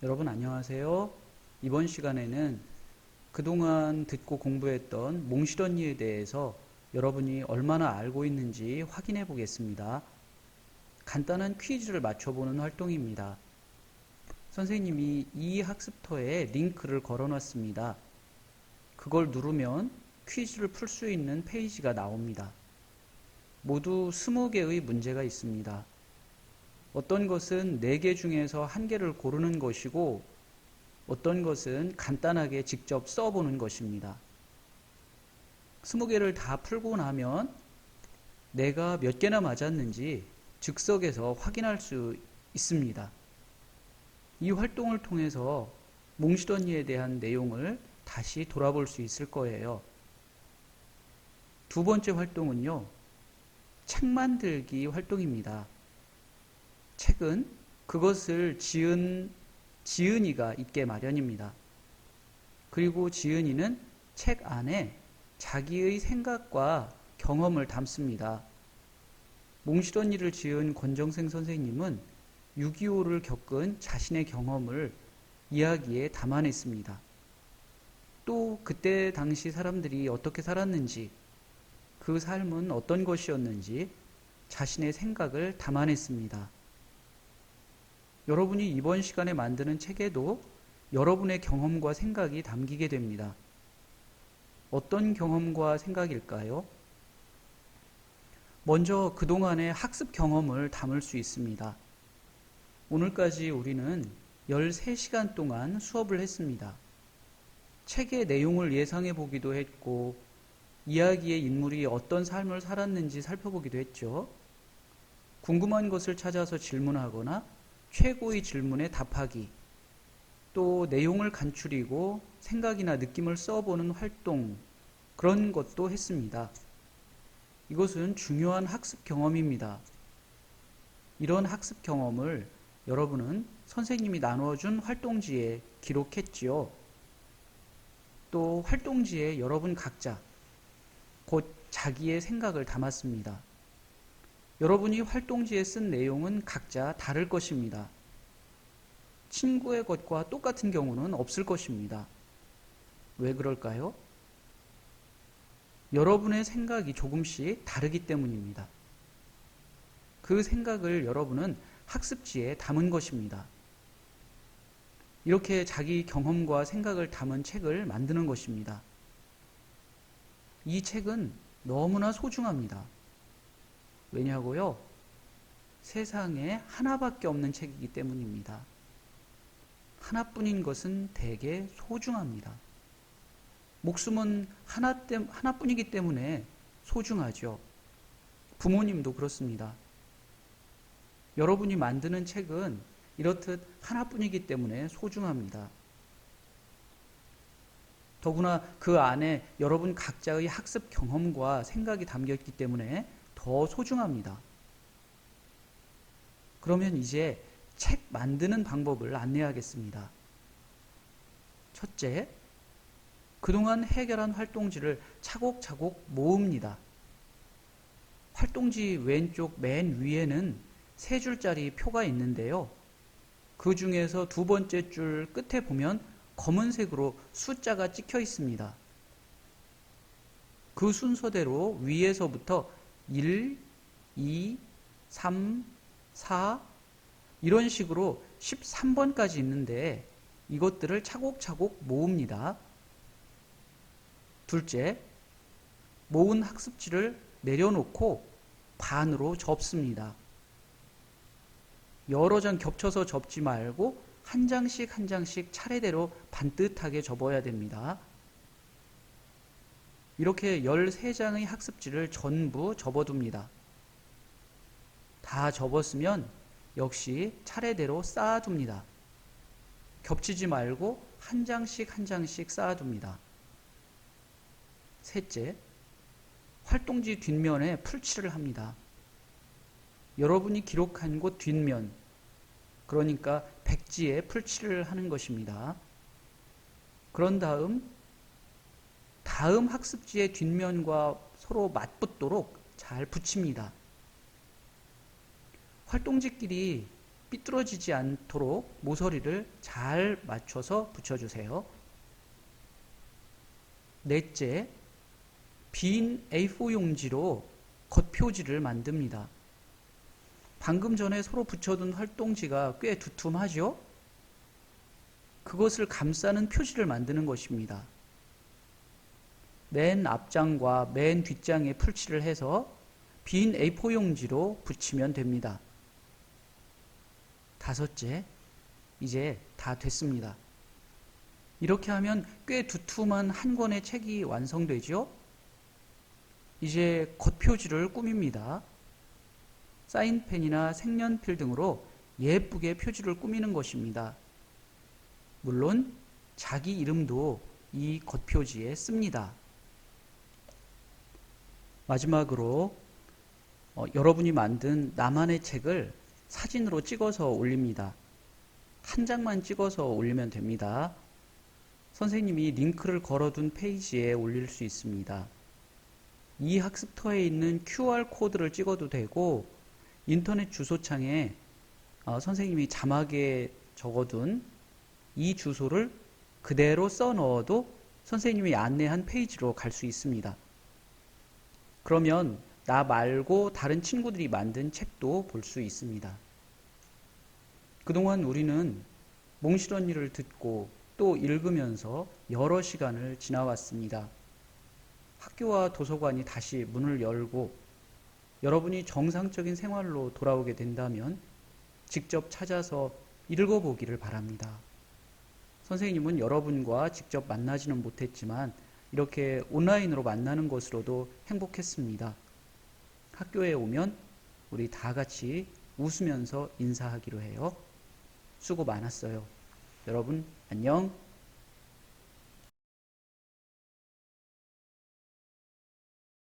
여러분 안녕하세요. 이번 시간에는 그동안 듣고 공부했던 몽실언니에 대해서 여러분이 얼마나 알고 있는지 확인해 보겠습니다. 간단한 퀴즈를 맞춰보는 활동입니다. 선생님이 이 학습터에 링크를 걸어 놨습니다. 그걸 누르면 퀴즈를 풀 수 있는 페이지가 나옵니다. 모두 20개의 문제가 있습니다. 어떤 것은 4개 중에서 1개를 고르는 것이고 어떤 것은 간단하게 직접 써보는 것입니다. 20개를 다 풀고 나면 내가 몇 개나 맞았는지 즉석에서 확인할 수 있습니다. 이 활동을 통해서 몽실언니에 대한 내용을 다시 돌아볼 수 있을 거예요. 두 번째 활동은요, 책 만들기 활동입니다. 책은 그것을 지은 지은이가 있게 마련입니다. 그리고 지은이는 책 안에 자기의 생각과 경험을 담습니다. 몽실언니를 지은 권정생 선생님은 6.25를 겪은 자신의 경험을 이야기에 담아냈습니다. 또 그때 당시 사람들이 어떻게 살았는지, 그 삶은 어떤 것이었는지 자신의 생각을 담아냈습니다. 여러분이 이번 시간에 만드는 책에도 여러분의 경험과 생각이 담기게 됩니다. 어떤 경험과 생각일까요? 먼저 그동안의 학습 경험을 담을 수 있습니다. 오늘까지 우리는 13시간 동안 수업을 했습니다. 책의 내용을 예상해 보기도 했고, 이야기의 인물이 어떤 삶을 살았는지 살펴보기도 했죠. 궁금한 것을 찾아서 질문하거나 최고의 질문에 답하기, 또 내용을 간추리고 생각이나 느낌을 써보는 활동, 그런 것도 했습니다. 이것은 중요한 학습 경험입니다. 이런 학습 경험을 여러분은 선생님이 나누어준 활동지에 기록했지요. 또 활동지에 여러분 각자 곧 자기의 생각을 담았습니다. 여러분이 활동지에 쓴 내용은 각자 다를 것입니다. 친구의 것과 똑같은 경우는 없을 것입니다. 왜 그럴까요? 여러분의 생각이 조금씩 다르기 때문입니다. 그 생각을 여러분은 학습지에 담은 것입니다. 이렇게 자기 경험과 생각을 담은 책을 만드는 것입니다. 이 책은 너무나 소중합니다. 왜냐고요? 세상에 하나밖에 없는 책이기 때문입니다. 하나뿐인 것은 되게 소중합니다. 목숨은 하나뿐이기 때문에 소중하죠. 부모님도 그렇습니다. 여러분이 만드는 책은 이렇듯 하나뿐이기 때문에 소중합니다. 더구나 그 안에 여러분 각자의 학습 경험과 생각이 담겼기 때문에 더 소중합니다. 그러면 이제 책 만드는 방법을 안내하겠습니다. 첫째, 그동안 해결한 활동지를 차곡차곡 모읍니다. 활동지 왼쪽 맨 위에는 3줄짜리 표가 있는데요. 그 중에서 두 번째 줄 끝에 보면 검은색으로 숫자가 찍혀 있습니다. 그 순서대로 위에서부터 1, 2, 3, 4 이런 식으로 13번까지 있는데 이것들을 차곡차곡 모읍니다. 둘째, 모은 학습지를 내려놓고 반으로 접습니다. 여러 장 겹쳐서 접지 말고 한 장씩 한 장씩 차례대로 반듯하게 접어야 됩니다. 이렇게 13장의 학습지를 전부 접어둡니다. 다 접었으면 역시 차례대로 쌓아둡니다. 겹치지 말고 한 장씩 한 장씩 쌓아둡니다. 셋째, 활동지 뒷면에 풀칠을 합니다. 여러분이 기록한 곳 뒷면, 그러니까 백지에 풀칠을 하는 것입니다. 그런 다음 학습지의 뒷면과 서로 맞붙도록 잘 붙입니다. 활동지끼리 삐뚤어지지 않도록 모서리를 잘 맞춰서 붙여주세요. 넷째, 빈 A4 용지로 겉표지를 만듭니다. 방금 전에 서로 붙여둔 활동지가 꽤 두툼하죠? 그것을 감싸는 표지를 만드는 것입니다. 맨 앞장과 맨 뒷장에 풀칠을 해서 빈 A4 용지로 붙이면 됩니다. 다섯째, 이제 다 됐습니다. 이렇게 하면 꽤 두툼한 한 권의 책이 완성되죠? 이제 겉표지를 꾸밉니다. 사인펜이나 색연필 등으로 예쁘게 표지를 꾸미는 것입니다. 물론 자기 이름도 이 겉표지에 씁니다. 마지막으로 여러분이 만든 나만의 책을 사진으로 찍어서 올립니다. 한 장만 찍어서 올리면 됩니다. 선생님이 링크를 걸어둔 페이지에 올릴 수 있습니다. 이 학습터에 있는 QR코드를 찍어도 되고 인터넷 주소창에 선생님이 자막에 적어둔 이 주소를 그대로 써 넣어도 선생님이 안내한 페이지로 갈 수 있습니다. 그러면 나 말고 다른 친구들이 만든 책도 볼 수 있습니다. 그동안 우리는 몽실 언니를 듣고 또 읽으면서 여러 시간을 지나왔습니다. 학교와 도서관이 다시 문을 열고 여러분이 정상적인 생활로 돌아오게 된다면 직접 찾아서 읽어보기를 바랍니다. 선생님은 여러분과 직접 만나지는 못했지만 이렇게 온라인으로 만나는 것으로도 행복했습니다. 학교에 오면 우리 다 같이 웃으면서 인사하기로 해요. 수고 많았어요. 여러분 안녕.